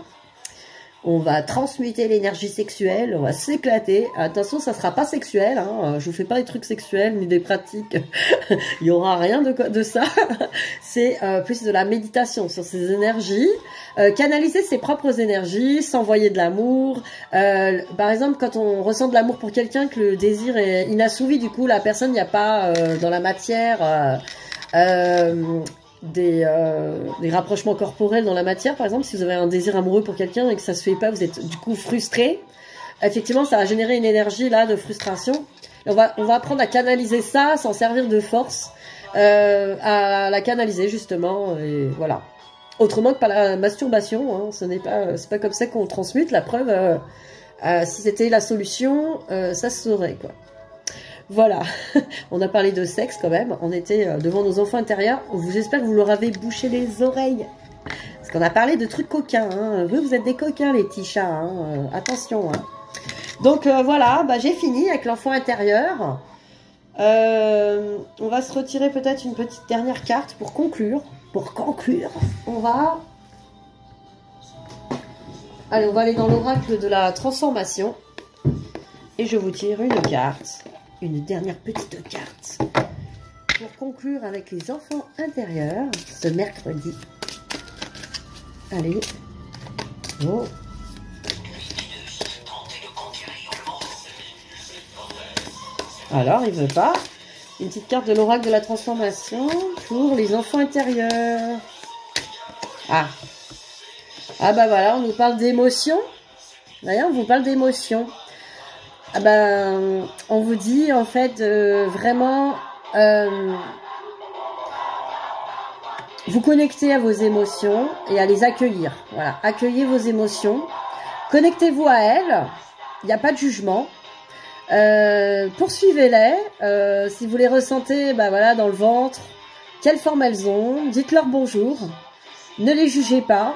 On va transmuter l'énergie sexuelle, on va s'éclater. Attention, ça sera pas sexuel, hein. Je vous fais pas des trucs sexuels ni des pratiques. Il y aura rien de ça. C'est plus de la méditation sur ces énergies, canaliser ses propres énergies, s'envoyer de l'amour. Par exemple, quand on ressent de l'amour pour quelqu'un, que le désir est inassouvi, du coup, la personne, il n'y a pas dans la matière. Des rapprochements corporels dans la matière, par exemple, si vous avez un désir amoureux pour quelqu'un et que ça se fait pas, vous êtes du coup frustré, effectivement ça va générer une énergie là de frustration, et on va apprendre à canaliser ça, s'en servir de force, à la canaliser justement, et voilà, autrement que par la masturbation, hein. C'est pas comme ça qu'on transmute, la preuve, si c'était la solution, ça se saurait, quoi. Voilà, on a parlé de sexe quand même, on était devant nos enfants intérieurs, j'espère que vous leur avez bouché les oreilles, parce qu'on a parlé de trucs coquins, hein. Vous êtes des coquins les petits chats, hein. Attention. Hein. Donc voilà, bah, j'ai fini avec l'enfant intérieur, on va se retirer peut-être une petite dernière carte pour conclure, on va aller dans l'oracle de la transformation, et je vous tire une carte. Une dernière petite carte pour conclure avec les enfants intérieurs ce mercredi. Allez. Oh. Alors, il veut pas. Une petite carte de l'oracle de la transformation pour les enfants intérieurs. Ah. Ah bah voilà, on nous parle d'émotions. D'ailleurs, on vous parle d'émotions. Ah ben, on vous dit en fait vraiment vous connecter à vos émotions et à les accueillir. Voilà, accueillez vos émotions, connectez-vous à elles, il n'y a pas de jugement, poursuivez-les, si vous les ressentez bah voilà, dans le ventre, quelle forme elles ont, dites-leur bonjour, ne les jugez pas,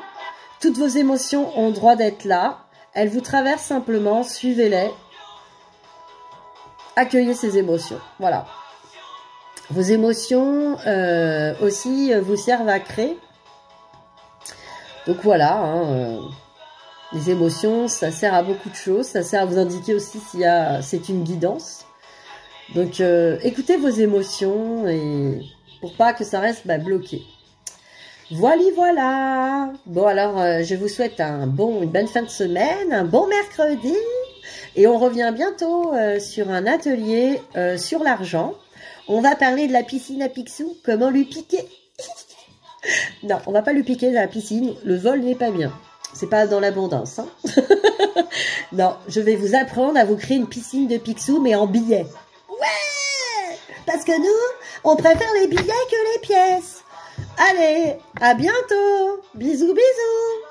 toutes vos émotions ont le droit d'être là, elles vous traversent simplement, suivez-les. Accueillez ces émotions, voilà. Vos émotions aussi vous servent à créer. Donc voilà, hein, les émotions, ça sert à beaucoup de choses. Ça sert à vous indiquer aussi si c'est une guidance. Donc écoutez vos émotions et pour pas que ça reste bloqué. Voilà. Bon alors, je vous souhaite une bonne fin de semaine, un bon mercredi. Et on revient bientôt sur un atelier sur l'argent. On va parler de la piscine à Picsou, comment lui piquer. Non, on va pas lui piquer dans la piscine, le vol n'est pas bien. C'est pas dans l'abondance. Hein. Non, je vais vous apprendre à vous créer une piscine de Picsou, mais en billets. Ouais! Parce que nous, on préfère les billets que les pièces. Allez, à bientôt. Bisous, bisous.